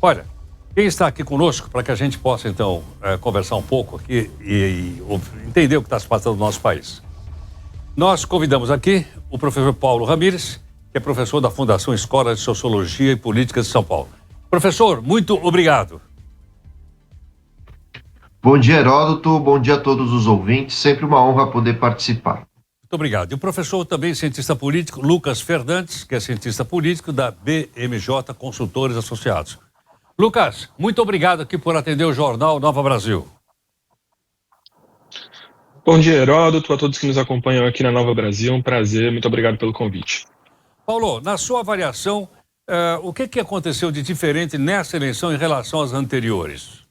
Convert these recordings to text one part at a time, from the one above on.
Olha, quem está aqui conosco para que a gente possa, então, conversar um pouco aqui e entender o que está se passando no nosso país. Nós convidamos aqui o professor Paulo Ramires, que é professor da Fundação Escola de Sociologia e Política de São Paulo. Professor, muito obrigado. Bom dia, Heródoto. Bom dia a todos os ouvintes. Sempre uma honra poder participar. Muito obrigado. E o professor também, cientista político, Lucas Fernandes, que é cientista político da BMJ Consultores Associados. Lucas, muito obrigado aqui por atender o Jornal Nova Brasil. Bom dia, Heródoto, a todos que nos acompanham aqui na Nova Brasil. Um prazer, muito obrigado pelo convite. Paulo, na sua avaliação, o que aconteceu de diferente nessa eleição em relação às anteriores?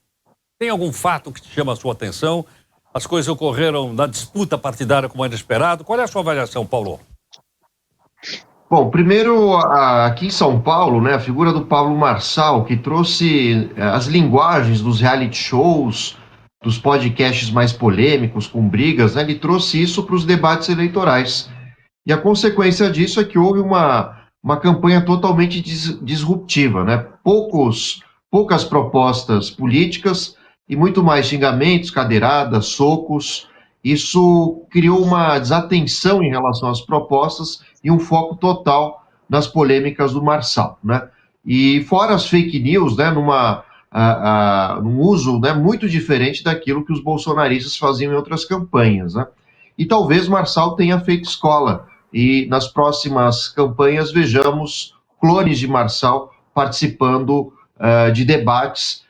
Tem algum fato que te chama a sua atenção? As coisas ocorreram na disputa partidária como era esperado? Qual é a sua avaliação, Paulo? Bom, primeiro, aqui em São Paulo, né, a figura do Pablo Marçal, que trouxe as linguagens dos reality shows, dos podcasts mais polêmicos, com brigas, né, ele trouxe isso para os debates eleitorais. E a consequência disso é que houve uma campanha totalmente disruptiva, né? Poucas propostas políticas e muito mais xingamentos, cadeiradas, socos. Isso criou uma desatenção em relação às propostas e um foco total nas polêmicas do Marçal, né? E fora as fake news, né, num uso, né, muito diferente daquilo que os bolsonaristas faziam em outras campanhas, né? E talvez Marçal tenha feito escola e nas próximas campanhas vejamos clones de Marçal participando de debates,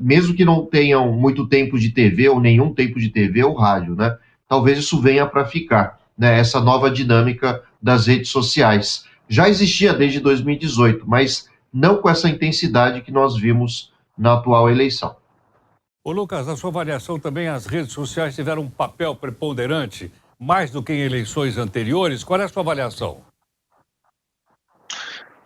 mesmo que não tenham muito tempo de TV ou nenhum tempo de TV ou rádio, né? Talvez isso venha para ficar, né? Essa nova dinâmica das redes sociais. Já existia desde 2018, mas não com essa intensidade que nós vimos na atual eleição. Ô Lucas, na sua avaliação também as redes sociais tiveram um papel preponderante, mais do que em eleições anteriores. Qual é a sua avaliação?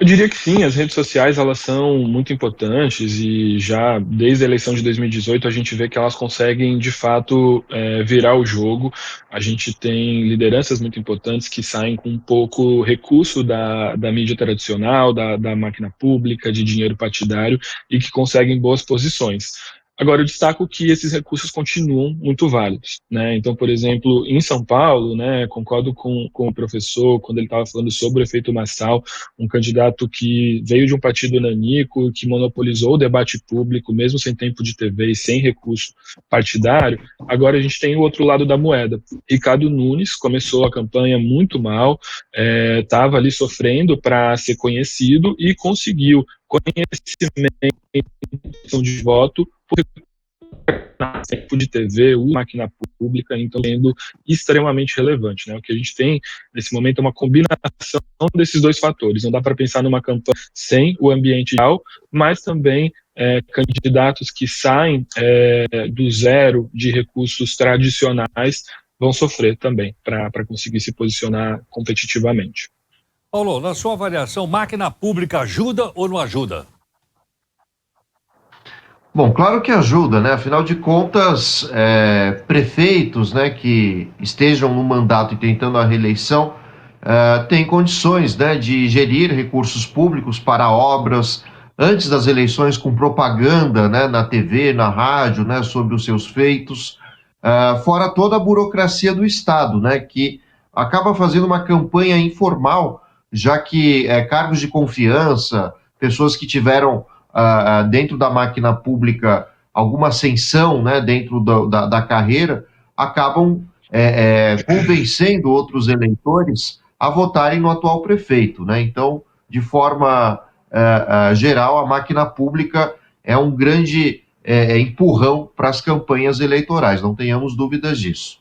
Eu diria que sim, as redes sociais elas são muito importantes e já desde a eleição de 2018 a gente vê que elas conseguem de fato virar o jogo. A gente tem lideranças muito importantes que saem com pouco recurso da mídia tradicional, da máquina pública, de dinheiro partidário e que conseguem boas posições. Agora, eu destaco que esses recursos continuam muito válidos, né? Então, por exemplo, em São Paulo, né, concordo com o professor quando ele estava falando sobre o efeito Marçal, um candidato que veio de um partido nanico, que monopolizou o debate público, mesmo sem tempo de TV e sem recurso partidário. Agora a gente tem o outro lado da moeda. Ricardo Nunes começou a campanha muito mal, estava ali sofrendo para ser conhecido e conseguiu conhecimento de voto por tempo de TV, máquina pública, então sendo extremamente relevante, né? O que a gente tem nesse momento é uma combinação desses dois fatores. Não dá para pensar numa campanha sem o ambiente real, mas também candidatos que saem do zero de recursos tradicionais vão sofrer também para conseguir se posicionar competitivamente. Paulo, na sua avaliação, máquina pública ajuda ou não ajuda? Bom, claro que ajuda, né? Afinal de contas, prefeitos, né, que estejam no mandato e tentando a reeleição têm condições, né, de gerir recursos públicos para obras antes das eleições com propaganda, né, na TV, na rádio, né, sobre os seus feitos, fora toda a burocracia do Estado, né, que acaba fazendo uma campanha informal, já que cargos de confiança, pessoas que tiveram dentro da máquina pública alguma ascensão, né, dentro da carreira, acabam convencendo outros eleitores a votarem no atual prefeito, né? Então, de forma geral, a máquina pública é um grande empurrão para as campanhas eleitorais, não tenhamos dúvidas disso.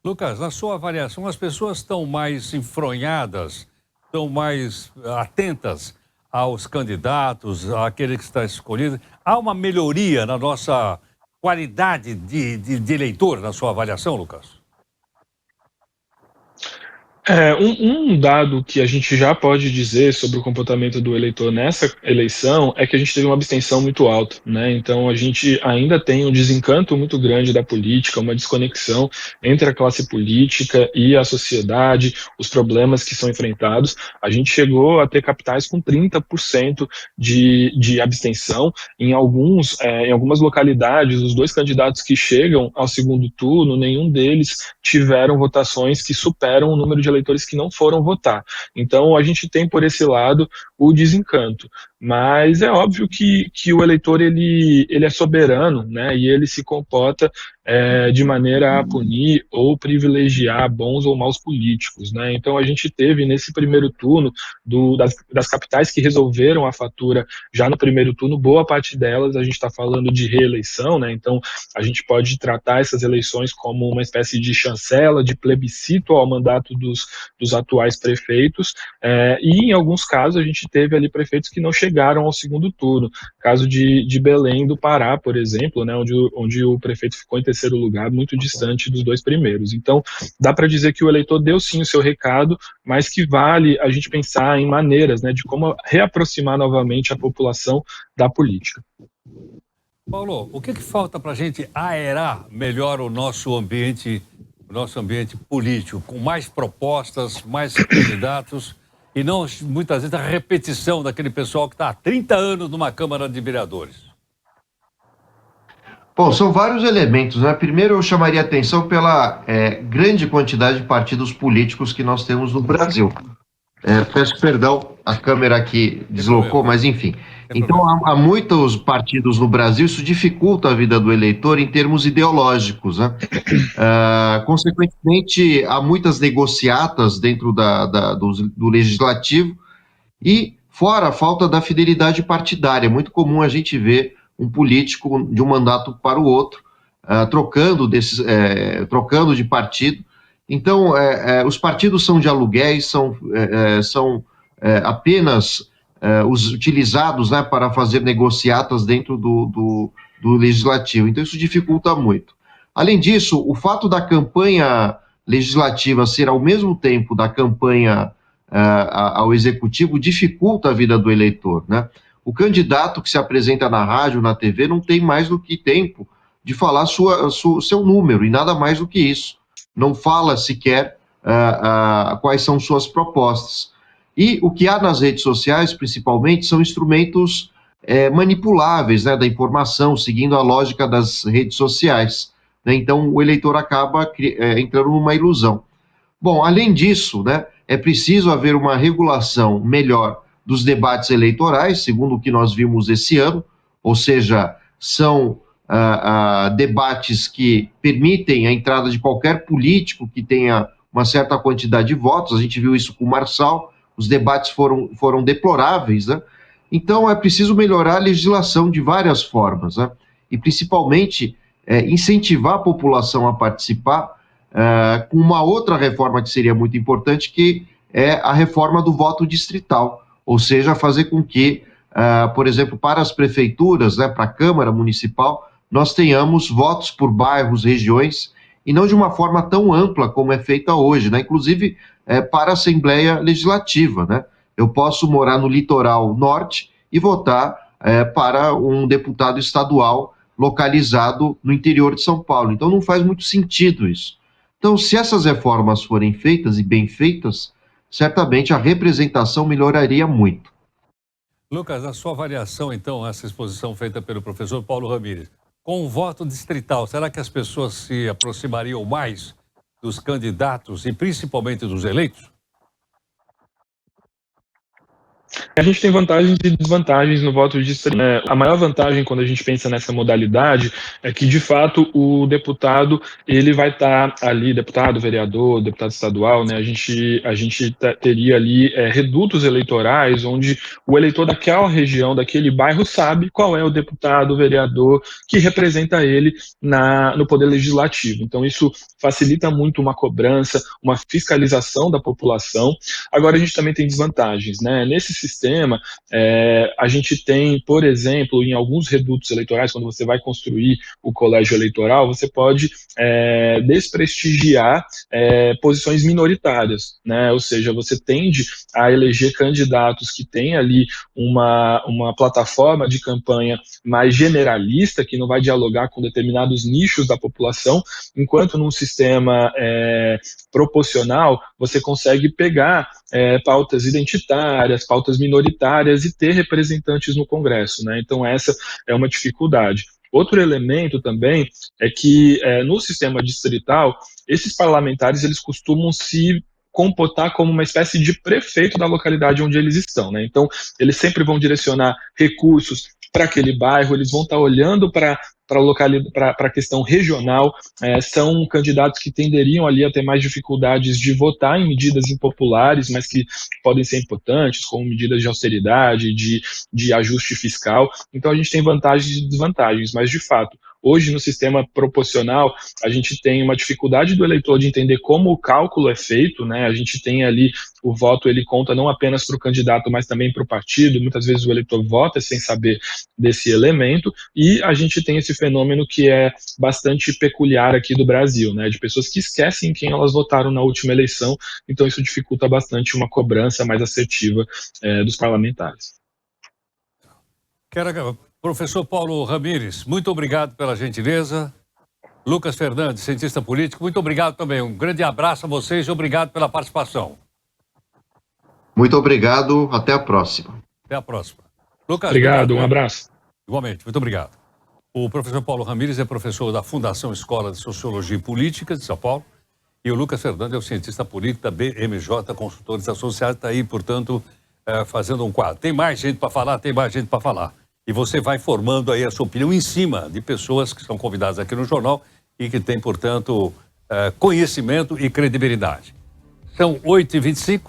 Lucas, na sua avaliação, as pessoas estão mais enfronhadas, estão mais atentas aos candidatos, àquele que está escolhido? Há uma melhoria na nossa qualidade de eleitor, na sua avaliação, Lucas? Um dado que a gente já pode dizer sobre o comportamento do eleitor nessa eleição é que a gente teve uma abstenção muito alta, né? Então a gente ainda tem um desencanto muito grande da política, uma desconexão entre a classe política e a sociedade, os problemas que são enfrentados. A gente chegou a ter capitais com 30% de abstenção. Em algumas localidades, os dois candidatos que chegam ao segundo turno, nenhum deles tiveram votações que superam o número de eleitores que não foram votar. Então, a gente tem por esse lado o desencanto. Mas é óbvio que o eleitor ele é soberano, né, e ele se comporta de maneira a punir ou privilegiar bons ou maus políticos. Né? Então, a gente teve nesse primeiro turno das capitais que resolveram a fatura já no primeiro turno, boa parte delas a gente está falando de reeleição, né? Então a gente pode tratar essas eleições como uma espécie de chancela, de plebiscito ao mandato dos atuais prefeitos, e em alguns casos a gente teve ali prefeitos que não chegaram ao segundo turno, caso de Belém do Pará, por exemplo, né, onde o prefeito ficou em terceiro lugar, muito distante dos dois primeiros. Então dá para dizer que o eleitor deu sim o seu recado, mas que vale a gente pensar em maneiras, né, de como reaproximar novamente a população da política. Paulo, o que falta para a gente aerar melhor o nosso ambiente político, com mais propostas, mais candidatos e não muitas vezes a repetição daquele pessoal que está há 30 anos numa Câmara de Vereadores? Bom, são vários elementos, né? Primeiro, eu chamaria atenção pela grande quantidade de partidos políticos que nós temos no Brasil. Peço perdão, a câmera aqui deslocou, mas enfim. Então, há muitos partidos no Brasil, isso dificulta a vida do eleitor em termos ideológicos, né? Consequentemente, há muitas negociatas dentro do legislativo e, fora a falta da fidelidade partidária. É muito comum a gente ver um político de um mandato para o outro, trocando de partido. Então, os partidos são de aluguéis, são apenas os utilizados, né, para fazer negociatas dentro do legislativo. Então, isso dificulta muito. Além disso, o fato da campanha legislativa ser ao mesmo tempo da campanha ao executivo dificulta a vida do eleitor, né? O candidato que se apresenta na rádio, na TV, não tem mais do que tempo de falar seu número, e nada mais do que isso. Não fala sequer quais são suas propostas. E o que há nas redes sociais, principalmente, são instrumentos manipuláveis, né, da informação, seguindo a lógica das redes sociais. Né? Então, o eleitor acaba entrando numa ilusão. Bom, além disso, né, é preciso haver uma regulação melhor dos debates eleitorais, segundo o que nós vimos esse ano, ou seja, são debates que permitem a entrada de qualquer político que tenha uma certa quantidade de votos. A gente viu isso com o Marçal, os debates foram deploráveis, né? Então é preciso melhorar a legislação de várias formas, né? E principalmente incentivar a população a participar com uma outra reforma que seria muito importante, que é a reforma do voto distrital, ou seja, fazer com que, por exemplo, para as prefeituras, né, para a Câmara Municipal, nós tenhamos votos por bairros, regiões, e não de uma forma tão ampla como é feita hoje, né? Inclusive para a Assembleia Legislativa, né? Eu posso morar no litoral norte e votar para um deputado estadual localizado no interior de São Paulo. Então não faz muito sentido isso. Então, se essas reformas forem feitas e bem feitas, certamente a representação melhoraria muito. Lucas, a sua avaliação, então, essa exposição feita pelo professor Paulo Ramires, com o voto distrital, será que as pessoas se aproximariam mais dos candidatos e principalmente dos eleitos? A gente tem vantagens e desvantagens no voto distrital. A maior vantagem quando a gente pensa nessa modalidade é que, de fato, o deputado ele vai estar ali, deputado, vereador, deputado estadual, né? A gente teria ali redutos eleitorais onde o eleitor daquela região, daquele bairro, sabe qual é o deputado, o vereador que representa ele no poder legislativo. Então, isso facilita muito uma cobrança, uma fiscalização da população. Agora, a gente também tem desvantagens, né? Nesse sistema, a gente tem, por exemplo, em alguns redutos eleitorais, quando você vai construir o colégio eleitoral, você pode desprestigiar posições minoritárias, né? Ou seja, você tende a eleger candidatos que têm ali uma plataforma de campanha mais generalista, que não vai dialogar com determinados nichos da população, enquanto num sistema proporcional, você consegue pegar pautas identitárias, pautas minoritárias e ter representantes no Congresso, né? Então essa é uma dificuldade. Outro elemento também é que no sistema distrital, esses parlamentares eles costumam se comportar como uma espécie de prefeito da localidade onde eles estão, né? Então eles sempre vão direcionar recursos para aquele bairro, eles vão estar olhando para a questão regional, são candidatos que tenderiam ali a ter mais dificuldades de votar em medidas impopulares, mas que podem ser importantes, como medidas de austeridade, de ajuste fiscal. Então a gente tem vantagens e desvantagens, mas de fato, hoje no sistema proporcional, a gente tem uma dificuldade do eleitor de entender como o cálculo é feito, né? A gente tem ali o voto, ele conta não apenas para o candidato, mas também para o partido. Muitas vezes o eleitor vota sem saber desse elemento, e a gente tem esse fenômeno que é bastante peculiar aqui do Brasil, né? De pessoas que esquecem quem elas votaram na última eleição, então isso dificulta bastante uma cobrança mais assertiva dos parlamentares. Professor Paulo Ramires, muito obrigado pela gentileza. Lucas Fernandes, cientista político, muito obrigado também. Um grande abraço a vocês e obrigado pela participação. Muito obrigado, até a próxima. Até a próxima. Lucas, obrigado, um abraço. Igualmente, muito obrigado. O professor Paulo Ramires é professor da Fundação Escola de Sociologia e Política de São Paulo e o Lucas Fernandes é o cientista político da BMJ Consultores Associados, está aí, portanto, fazendo um quadro. Tem mais gente para falar, E você vai formando aí a sua opinião em cima de pessoas que são convidadas aqui no jornal e que têm, portanto, conhecimento e credibilidade. São 8h25.